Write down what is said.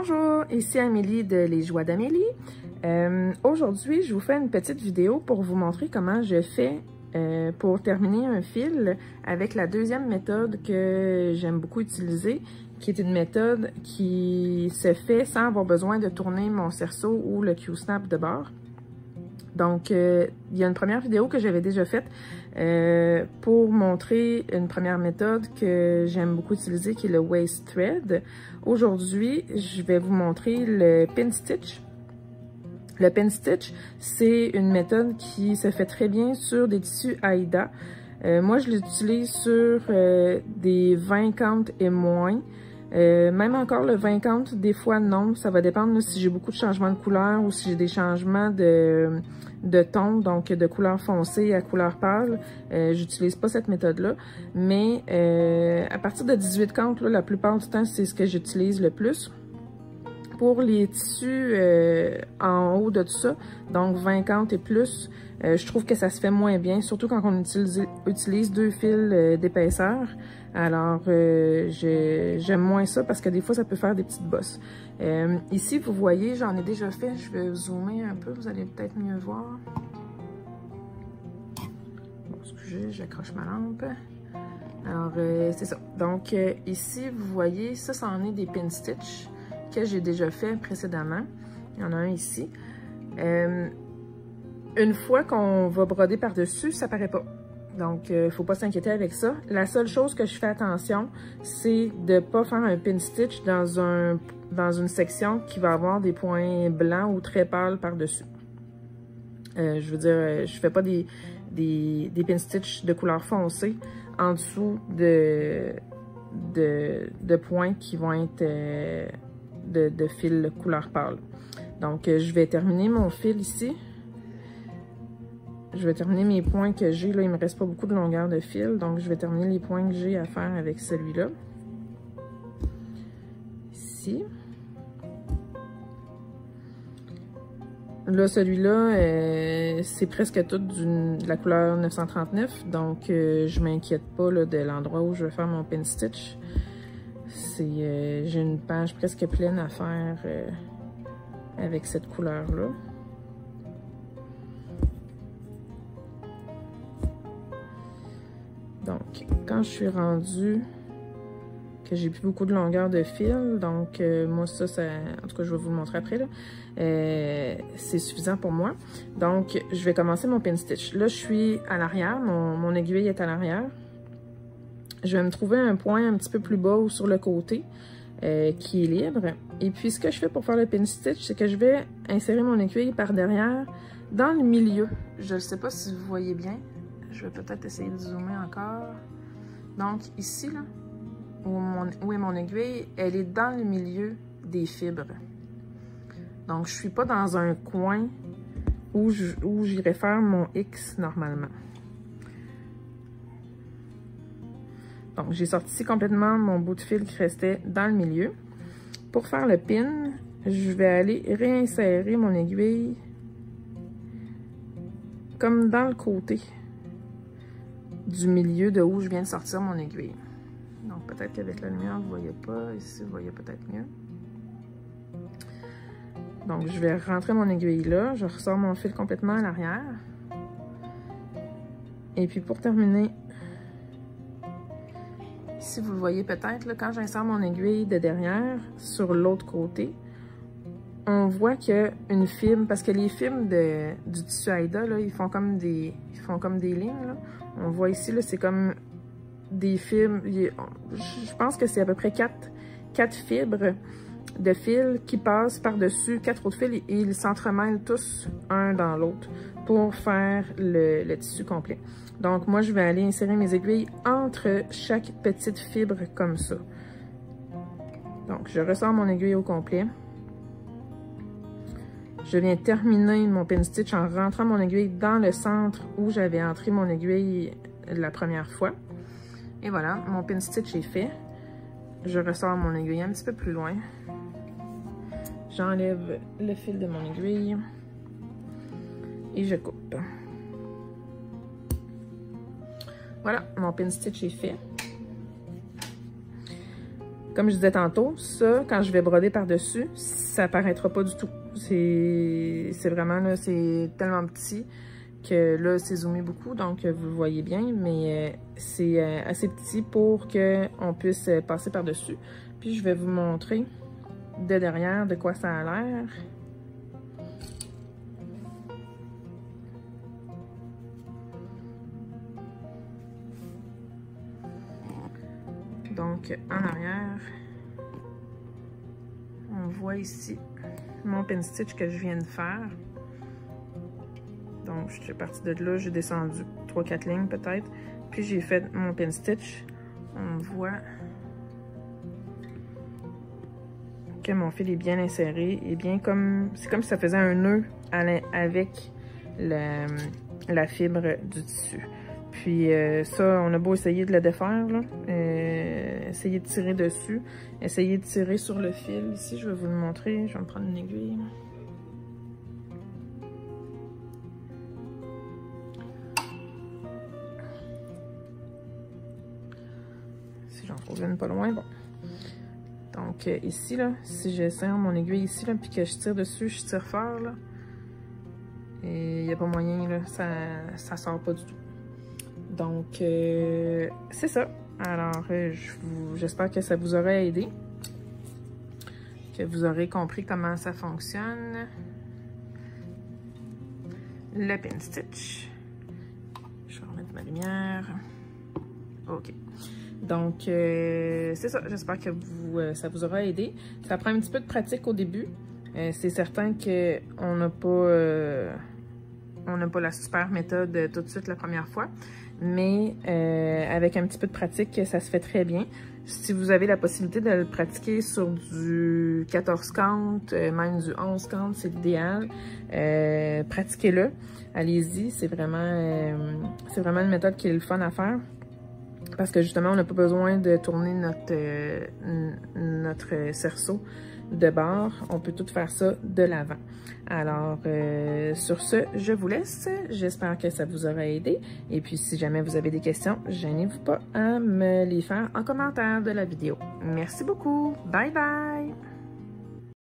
Bonjour, ici Amélie de Les Joies d'Amélie. Aujourd'hui, je vous fais une petite vidéo pour vous montrer comment je fais pour terminer un fil avec la deuxième méthode que j'aime beaucoup utiliser, qui est une méthode qui se fait sans avoir besoin de tourner mon cerceau ou le Q-snap de bord. Donc, il y a une première vidéo que j'avais déjà faite pour montrer une première méthode que j'aime beaucoup utiliser, qui est le waist thread. Aujourd'hui, je vais vous montrer le pin stitch. Le pin stitch, c'est une méthode qui se fait très bien sur des tissus Aïda. Moi, je l'utilise sur des 20 count et moins. Même encore le 20 count, des fois non, ça va dépendre si j'ai beaucoup de changements de couleur ou si j'ai des changements de ton, donc de couleur foncée à couleur pâle. J'utilise pas cette méthode-là, mais à partir de 18 count, là, la plupart du temps, c'est ce que j'utilise le plus. Pour les tissus en haut de tout ça, donc 20 count et plus, je trouve que ça se fait moins bien, surtout quand on utilise deux fils d'épaisseur. Alors, j'aime moins ça parce que des fois, ça peut faire des petites bosses. Ici, vous voyez, j'en ai déjà fait. Je vais zoomer un peu, vous allez peut-être mieux voir. Bon, excusez, j'accroche ma lampe. Alors, c'est ça. Donc, ici, vous voyez, ça en est des pin stitch que j'ai déjà fait précédemment. Il y en a un ici. Une fois qu'on va broder par-dessus, ça paraît pas. Donc, il ne faut pas s'inquiéter avec ça. La seule chose que je fais attention, c'est de ne pas faire un pin stitch dans une section qui va avoir des points blancs ou très pâles par-dessus. Je veux dire, je fais pas des pin stitch de couleur foncée en dessous de points qui vont être de fil couleur pâle. Donc, je vais terminer mon fil ici. Je vais terminer mes points que j'ai. Là, il ne me reste pas beaucoup de longueur de fil. Donc, je vais terminer les points que j'ai à faire avec celui-là. Ici. Là, celui-là, c'est presque tout de la couleur 939. Donc, je ne m'inquiète pas là, de l'endroit où je vais faire mon pin stitch. J'ai une page presque pleine à faire avec cette couleur-là. Donc, quand je suis rendue que j'ai plus beaucoup de longueur de fil, donc moi ça, en tout cas je vais vous le montrer après, là, c'est suffisant pour moi. Donc, je vais commencer mon pin stitch. Là, je suis à l'arrière, mon aiguille est à l'arrière. Je vais me trouver un point un petit peu plus bas ou sur le côté qui est libre. Et puis, ce que je fais pour faire le pin stitch, c'est que je vais insérer mon aiguille par derrière dans le milieu. Je ne sais pas si vous voyez bien. Je vais peut-être essayer de zoomer encore. Donc, ici, là, où est mon aiguille, elle est dans le milieu des fibres. Donc, je ne suis pas dans un coin où j'irais faire mon X normalement. Donc, j'ai sorti complètement mon bout de fil qui restait dans le milieu. Pour faire le pin, je vais aller réinsérer mon aiguille comme dans le côté du milieu de où je viens de sortir mon aiguille. Donc, peut-être qu'avec la lumière, vous ne voyez pas. Ici, vous voyez peut-être mieux. Donc, je vais rentrer mon aiguille là. Je ressors mon fil complètement à l'arrière. Et puis, pour terminer, ici, vous le voyez peut-être, quand j'insère mon aiguille de derrière sur l'autre côté, on voit qu'il y a une fibre, parce que les fibres du tissu Aïda, là, ils font comme des lignes, là. On voit ici, c'est comme des fibres. Je pense que c'est à peu près 4 fibres de fil qui passent par-dessus 4 autres fils et ils s'entremêlent tous un dans l'autre pour faire le tissu complet. Donc, moi, je vais aller insérer mes aiguilles entre chaque petite fibre comme ça. Donc, je ressors mon aiguille au complet. Je viens terminer mon pin stitch en rentrant mon aiguille dans le centre où j'avais entré mon aiguille la première fois. Et voilà, mon pin stitch est fait. Je ressors mon aiguille un petit peu plus loin. J'enlève le fil de mon aiguille et je coupe. Voilà, mon pin stitch est fait. comme je disais tantôt, ça, quand je vais broder par-dessus, ça apparaîtra pas du tout. C'est vraiment, là, c'est tellement petit que là, c'est zoomé beaucoup, donc vous le voyez bien, mais c'est assez petit pour qu'on puisse passer par-dessus. Puis je vais vous montrer de derrière de quoi ça a l'air. Donc, en arrière, on voit ici mon pin stitch que je viens de faire. Donc, je suis partie de là, j'ai descendu 3-4 lignes peut-être. Puis, j'ai fait mon pin stitch. On voit que mon fil est bien inséré et bien comme... C'est comme si ça faisait un nœud avec la fibre du tissu. Puis ça, on a beau essayer de le défaire, là, essayer de tirer dessus, essayer de tirer sur le fil. Ici, je vais vous le montrer. Je vais me prendre une aiguille. Si j'en trouve une pas loin, bon. Donc ici, là, si je serre mon aiguille ici, là, puis que je tire dessus, je tire fort, là, et il n'y a pas moyen, là, ça sort pas du tout. Donc, c'est ça. Alors, j'espère que ça vous aura aidé, que vous aurez compris comment ça fonctionne. Le pin stitch. Je vais remettre ma lumière. OK. Donc, c'est ça. J'espère que ça vous aura aidé. Ça prend un petit peu de pratique au début. C'est certain qu'on n'a pas la super méthode tout de suite la première fois. Mais avec un petit peu de pratique, ça se fait très bien. Si vous avez la possibilité de le pratiquer sur du 14 count, même du 11 count, c'est l'idéal. Pratiquez-le. Allez-y, c'est vraiment une méthode qui est le fun à faire. Parce que justement, on n'a pas besoin de tourner notre cerceau de bord. On peut tout faire ça de l'avant. Alors, sur ce, je vous laisse. J'espère que ça vous aura aidé. Et puis, si jamais vous avez des questions, gênez-vous pas à me les faire en commentaire de la vidéo. Merci beaucoup. Bye bye!